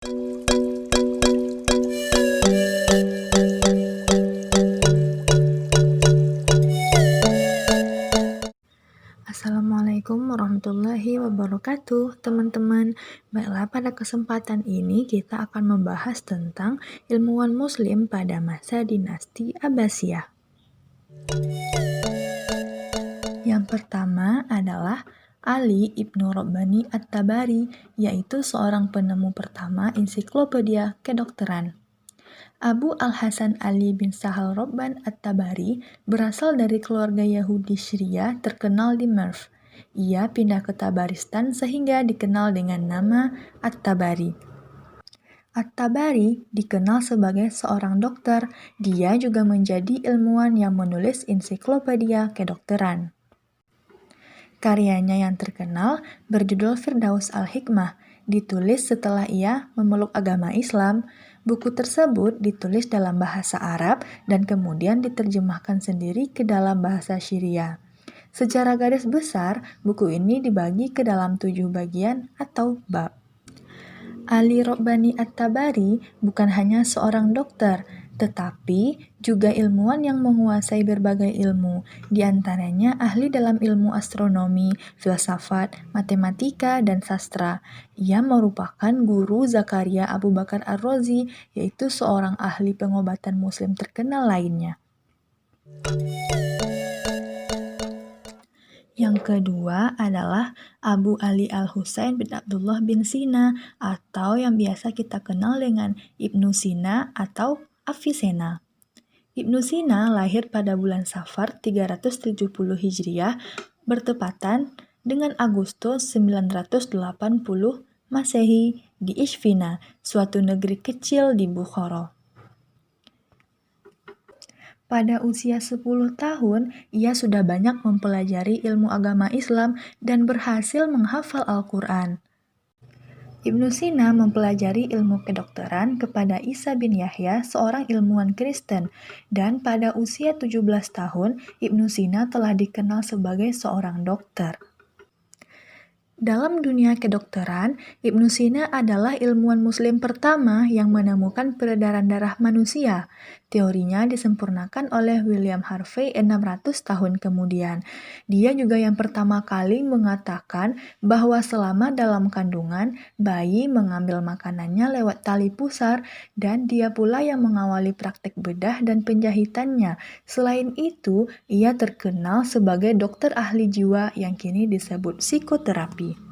Assalamualaikum warahmatullahi wabarakatuh, teman-teman. Baiklah, pada kesempatan ini kita akan membahas tentang ilmuwan Muslim pada masa dinasti Abbasiyah. Yang pertama adalah Ali ibnu Rabbani At-Tabari, yaitu seorang penemu pertama ensiklopedia kedokteran. Abu Al-Hasan Ali bin Sahal Robban At-Tabari berasal dari keluarga Yahudi Syria terkenal di Merv. Ia pindah ke Tabaristan sehingga dikenal dengan nama At-Tabari. At-Tabari dikenal sebagai seorang dokter. Dia juga menjadi ilmuwan yang menulis ensiklopedia kedokteran. Karyanya yang terkenal berjudul Firdaus Al-Hikmah, ditulis setelah ia memeluk agama Islam. Buku tersebut ditulis dalam bahasa Arab dan kemudian diterjemahkan sendiri ke dalam bahasa Syria. Secara garis besar, buku ini dibagi ke dalam 7 bagian atau bab. Ali Rabbani At-Tabari bukan hanya seorang dokter, tetapi juga ilmuwan yang menguasai berbagai ilmu, di antaranya ahli dalam ilmu astronomi, filsafat, matematika, dan sastra. Ia merupakan guru Zakaria Abu Bakar Ar-Razi, yaitu seorang ahli pengobatan muslim terkenal lainnya. Yang kedua adalah Abu Ali Al-Husain bin Abdullah bin Sina, atau yang biasa kita kenal dengan Ibnu Sina atau Avicenna. Ibnu Sina lahir pada bulan Safar 370 Hijriah bertepatan dengan Agustus 980 Masehi di Ishfina, suatu negeri kecil di Bukhara. Pada usia 10 tahun, ia sudah banyak mempelajari ilmu agama Islam dan berhasil menghafal Al-Quran. Ibnu Sina mempelajari ilmu kedokteran kepada Isa bin Yahya, seorang ilmuwan Kristen, dan pada usia 17 tahun, Ibnu Sina telah dikenal sebagai seorang dokter. Dalam dunia kedokteran, Ibnu Sina adalah ilmuwan muslim pertama yang menemukan peredaran darah manusia. Teorinya disempurnakan oleh William Harvey 600 tahun kemudian. Dia juga yang pertama kali mengatakan bahwa selama dalam kandungan, bayi mengambil makanannya lewat tali pusar, dan dia pula yang mengawali praktek bedah dan penjahitannya. Selain itu, ia terkenal sebagai dokter ahli jiwa yang kini disebut psikoterapi.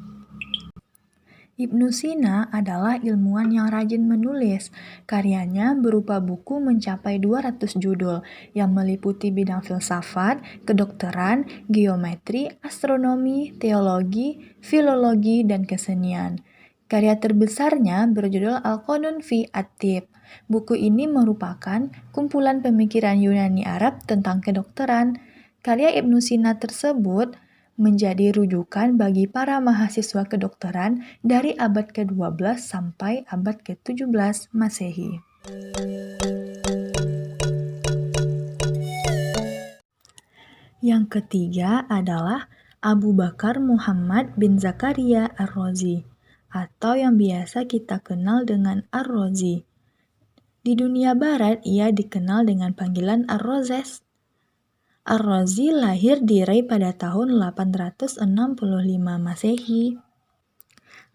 Ibnu Sina adalah ilmuwan yang rajin menulis. Karyanya berupa buku mencapai 200 judul yang meliputi bidang filsafat, kedokteran, geometri, astronomi, teologi, filologi, dan kesenian. Karya terbesarnya berjudul Al-Qanun fi At-Tib. Buku ini merupakan kumpulan pemikiran Yunani Arab tentang kedokteran. Karya Ibnu Sina tersebut menjadi rujukan bagi para mahasiswa kedokteran dari abad ke-12 sampai abad ke-17 Masehi. Yang ketiga adalah Abu Bakar Muhammad bin Zakaria Ar-Razi, atau yang biasa kita kenal dengan Ar-Razi. Di dunia barat, ia dikenal dengan panggilan Ar-Razes. Ar-Razi lahir di Rai pada tahun 865 Masehi.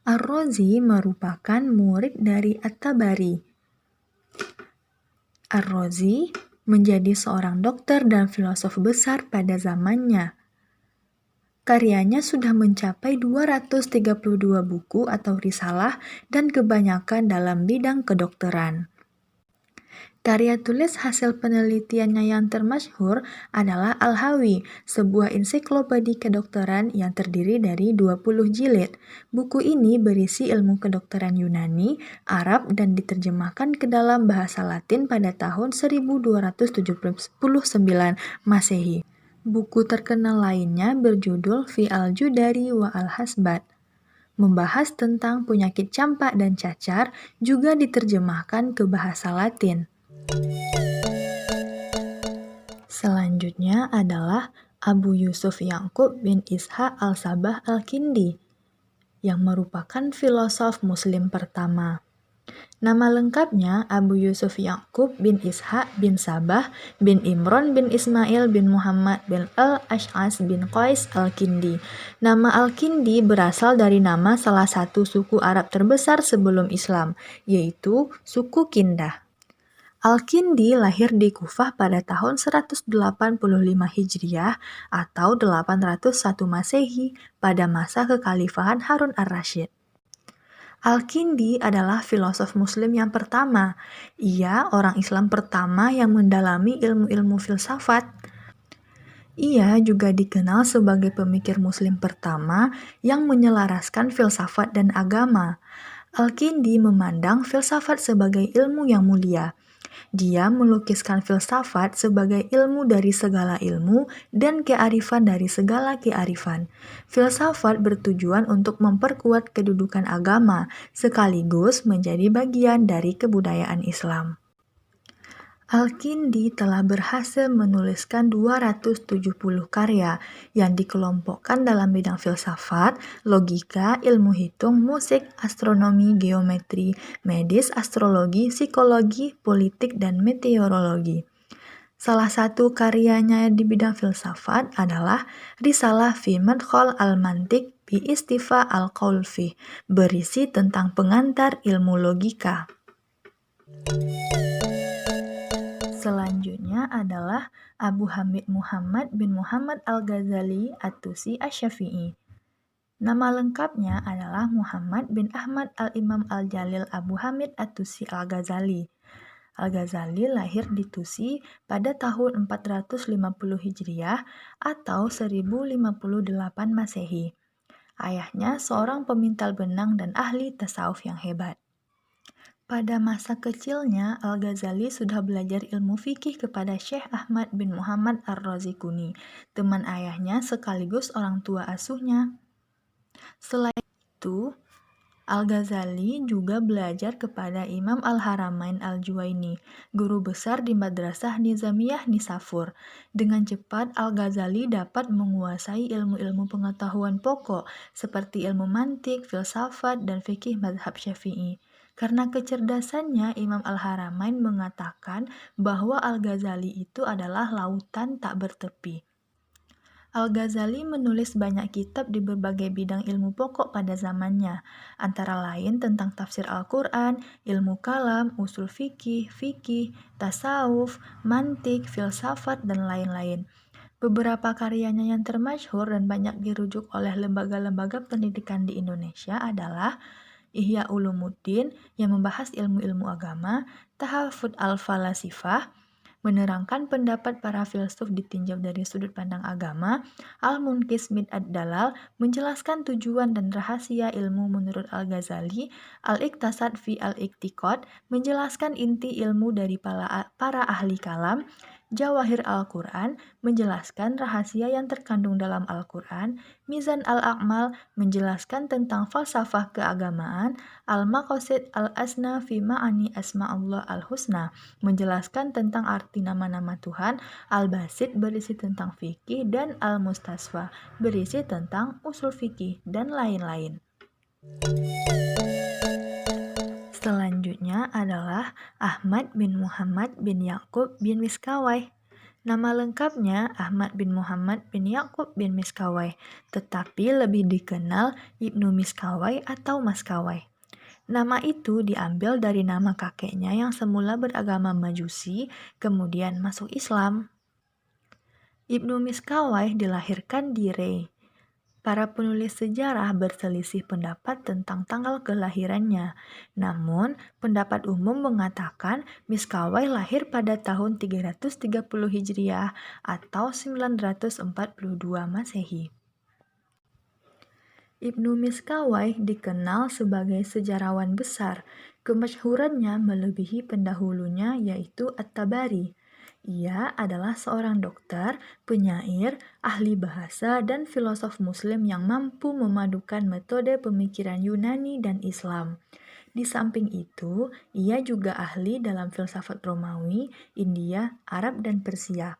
Ar-Razi merupakan murid dari At-Tabari. Ar-Razi menjadi seorang dokter dan filosof besar pada zamannya. Karyanya sudah mencapai 232 buku atau risalah dan kebanyakan dalam bidang kedokteran. Karya tulis hasil penelitiannya yang termasyhur adalah Al-Hawi, sebuah ensiklopedia kedokteran yang terdiri dari 20 jilid. Buku ini berisi ilmu kedokteran Yunani, Arab, dan diterjemahkan ke dalam bahasa Latin pada tahun 1279 Masehi. Buku terkenal lainnya berjudul Fi al-Judari wa al-Hasbat, membahas tentang penyakit campak dan cacar, juga diterjemahkan ke bahasa Latin. Selanjutnya adalah Abu Yusuf Yaqub bin Ishaq al-Sabah al-Kindi, yang merupakan filosof muslim pertama. Nama lengkapnya Abu Yusuf Yaqub bin Ishaq bin Sabah bin Imron bin Ismail bin Muhammad bin Al-Ash'as bin Qais Al-Kindi. Nama Al-Kindi berasal dari nama salah satu suku Arab terbesar sebelum Islam, yaitu suku Kindah. Al-Kindi lahir di Kufah pada tahun 185 Hijriah atau 801 Masehi pada masa kekhalifahan Harun ar-Rasyid. Al-Kindi adalah filosof muslim yang pertama. Ia orang Islam pertama yang mendalami ilmu-ilmu filsafat. Ia juga dikenal sebagai pemikir muslim pertama yang menyelaraskan filsafat dan agama. Al-Kindi memandang filsafat sebagai ilmu yang mulia. Dia melukiskan filsafat sebagai ilmu dari segala ilmu dan kearifan dari segala kearifan. Filsafat bertujuan untuk memperkuat kedudukan agama, sekaligus menjadi bagian dari kebudayaan Islam. Al-Kindi telah berhasil menuliskan 270 karya yang dikelompokkan dalam bidang filsafat, logika, ilmu hitung, musik, astronomi, geometri, medis, astrologi, psikologi, politik, dan meteorologi. Salah satu karyanya di bidang filsafat adalah Risalah fi Madkhal al-Mantiq bi Istifa al-Qaul fih, berisi tentang pengantar ilmu logika. Selanjutnya adalah Abu Hamid Muhammad bin Muhammad Al-Ghazali At-Tusi Asy-Syafi'i. Nama lengkapnya adalah Muhammad bin Ahmad Al-Imam Al-Jalil Abu Hamid At-Tusi Al-Ghazali. Al-Ghazali lahir di Tusi pada tahun 450 Hijriah atau 1058 Masehi. Ayahnya seorang pemintal benang dan ahli tasawuf yang hebat. Pada masa kecilnya, Al-Ghazali sudah belajar ilmu fikih kepada Syekh Ahmad bin Muhammad Ar-Razikuni, teman ayahnya sekaligus orang tua asuhnya. Selain itu, Al-Ghazali juga belajar kepada Imam Al-Haramain Al-Juwaini, guru besar di Madrasah Nizamiyah Nisafur. Dengan cepat, Al-Ghazali dapat menguasai ilmu-ilmu pengetahuan pokok seperti ilmu mantik, filsafat, dan fikih mazhab Syafi'i. Karena kecerdasannya, Imam Al-Haramain mengatakan bahwa Al-Ghazali itu adalah lautan tak bertepi. Al-Ghazali menulis banyak kitab di berbagai bidang ilmu pokok pada zamannya, antara lain tentang tafsir Al-Quran, ilmu kalam, usul fikih, tasawuf, mantik, filsafat, dan lain-lain. Beberapa karyanya yang termasyhur dan banyak dirujuk oleh lembaga-lembaga pendidikan di Indonesia adalah Ihya Ulumuddin yang membahas ilmu-ilmu agama, Tahafut al-Falasifah, menerangkan pendapat para filsuf ditinjau dari sudut pandang agama, Al-Munqidh ad-Dalal menjelaskan tujuan dan rahasia ilmu menurut Al-Ghazali, Al-Iqtisad fi al-Iqtiqad menjelaskan inti ilmu dari para ahli kalam, Jawahir Al-Quran menjelaskan rahasia yang terkandung dalam Al-Quran, Mizan Al-A'mal menjelaskan tentang falsafah keagamaan, Al-Maqasid Al-Asna fi Ma'ani Asma'ullah Al-Husna menjelaskan tentang arti nama-nama Tuhan, Al-Basit berisi tentang fikih, dan Al-Mustasfa berisi tentang usul fikih, dan lain-lain. Selanjutnya adalah Ahmad bin Muhammad bin Yaqub bin Miskawayh. Nama lengkapnya Ahmad bin Muhammad bin Yaqub bin Miskawayh, tetapi lebih dikenal Ibnu Miskawayh atau Maskawayh. Nama itu diambil dari nama kakeknya yang semula beragama Majusi, kemudian masuk Islam. Ibnu Miskawayh dilahirkan di Rey. Para penulis sejarah berselisih pendapat tentang tanggal kelahirannya. Namun, pendapat umum mengatakan Miskawayh lahir pada tahun 330 Hijriah atau 942 Masehi. Ibnu Miskawayh dikenal sebagai sejarawan besar. Kemasyhurannya melebihi pendahulunya yaitu At-Tabari. Ia adalah seorang dokter, penyair, ahli bahasa, dan filosof muslim yang mampu memadukan metode pemikiran Yunani dan Islam. Di samping itu, ia juga ahli dalam filsafat Romawi, India, Arab, dan Persia.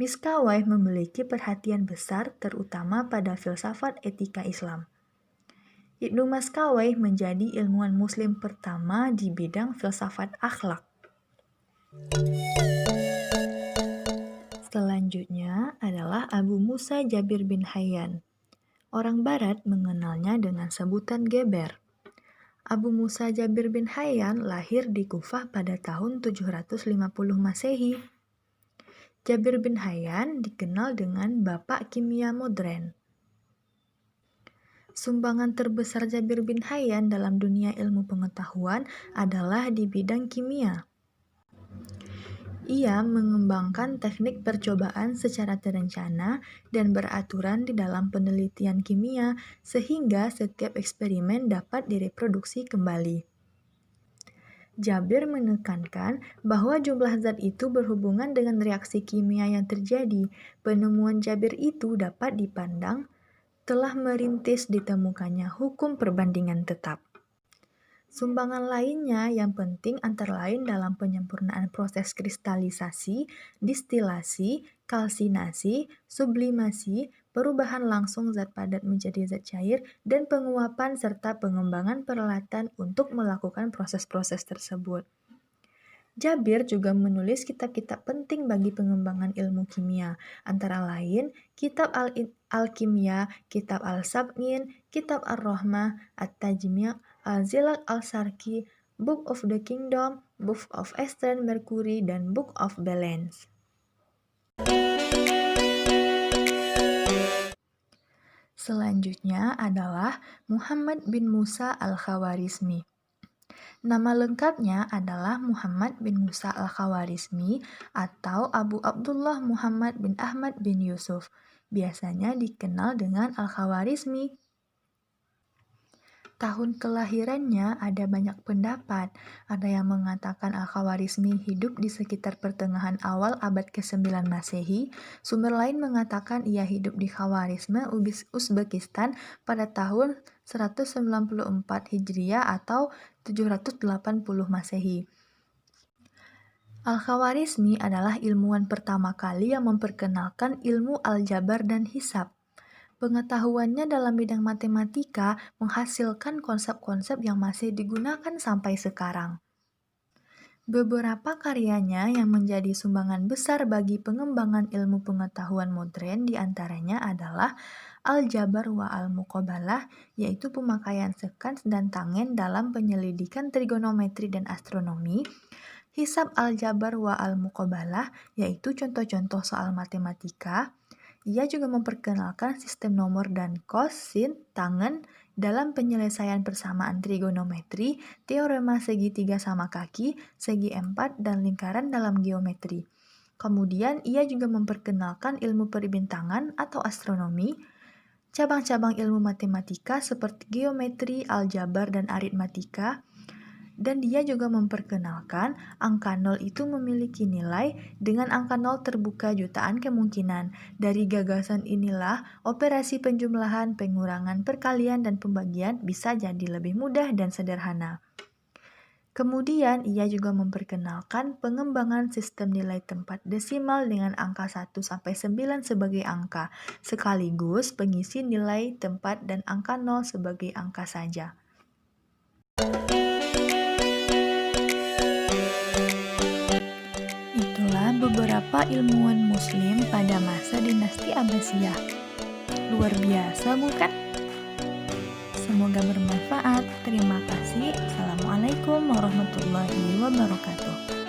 Miskawayh memiliki perhatian besar terutama pada filsafat etika Islam. Ibnu Maskawai menjadi ilmuwan muslim pertama di bidang filsafat akhlak. Selanjutnya adalah Abu Musa Jabir bin Hayyan. Orang Barat mengenalnya dengan sebutan Geber. Abu Musa Jabir bin Hayyan lahir di Kufah pada tahun 750 Masehi. Jabir bin Hayyan dikenal dengan Bapak Kimia Modern. Sumbangan terbesar Jabir bin Hayyan dalam dunia ilmu pengetahuan adalah di bidang kimia. Ia mengembangkan teknik percobaan secara terencana dan beraturan di dalam penelitian kimia sehingga setiap eksperimen dapat direproduksi kembali. Jabir menekankan bahwa jumlah zat itu berhubungan dengan reaksi kimia yang terjadi. Penemuan Jabir itu dapat dipandang telah merintis ditemukannya hukum perbandingan tetap. Sumbangan lainnya yang penting antara lain dalam penyempurnaan proses kristalisasi, distilasi, kalsinasi, sublimasi, perubahan langsung zat padat menjadi zat cair, dan penguapan serta pengembangan peralatan untuk melakukan proses-proses tersebut. Jabir juga menulis kitab-kitab penting bagi pengembangan ilmu kimia, antara lain Kitab Al-Kimia, Kitab Al-Sab'in, Kitab Ar-Rahmah, At-Tajmi', Al-Zilal Al-Sarki, Book of the Kingdom, Book of Eastern Mercury, dan Book of Balance. Selanjutnya adalah Muhammad bin Musa Al-Khawarizmi. Nama lengkapnya adalah Muhammad bin Musa Al-Khawarizmi atau Abu Abdullah Muhammad bin Ahmad bin Yusuf. Biasanya dikenal dengan Al-Khawarizmi. Tahun kelahirannya ada banyak pendapat. Ada yang mengatakan Al-Khawarizmi hidup di sekitar pertengahan awal abad ke-9 Masehi. Sumber lain mengatakan ia hidup di Khawarizmi, Uzbekistan pada tahun 194 Hijriah atau 780 Masehi. Al-Khawarizmi adalah ilmuwan pertama kali yang memperkenalkan ilmu aljabar dan hisab. Pengetahuannya dalam bidang matematika menghasilkan konsep-konsep yang masih digunakan sampai sekarang. Beberapa karyanya yang menjadi sumbangan besar bagi pengembangan ilmu pengetahuan modern diantaranya adalah Al-Jabar wa Al-Muqabalah, yaitu pemakaian sekans dan tangen dalam penyelidikan trigonometri dan astronomi, Hisab Al-Jabar wa Al-Muqabalah, yaitu contoh-contoh soal matematika. Ia juga memperkenalkan sistem nomor dan cos, sin, tangen dalam penyelesaian persamaan trigonometri, teorema segitiga sama kaki, segi empat, dan lingkaran dalam geometri. Kemudian ia juga memperkenalkan ilmu perbintangan atau astronomi, cabang-cabang ilmu matematika seperti geometri, aljabar, dan aritmatika. Dan dia juga memperkenalkan angka 0 itu memiliki nilai dengan angka 0 terbuka jutaan kemungkinan. Dari gagasan inilah operasi penjumlahan, pengurangan, perkalian, dan pembagian bisa jadi lebih mudah dan sederhana. Kemudian ia juga memperkenalkan pengembangan sistem nilai tempat desimal dengan angka 1-9 sebagai angka, sekaligus pengisi nilai tempat dan angka 0 sebagai angka saja. Itulah beberapa ilmuwan muslim pada masa dinasti Abbasiyah. Luar biasa bukan? Semoga bermanfaat. Terima kasih. Assalamualaikum warahmatullahi wabarakatuh.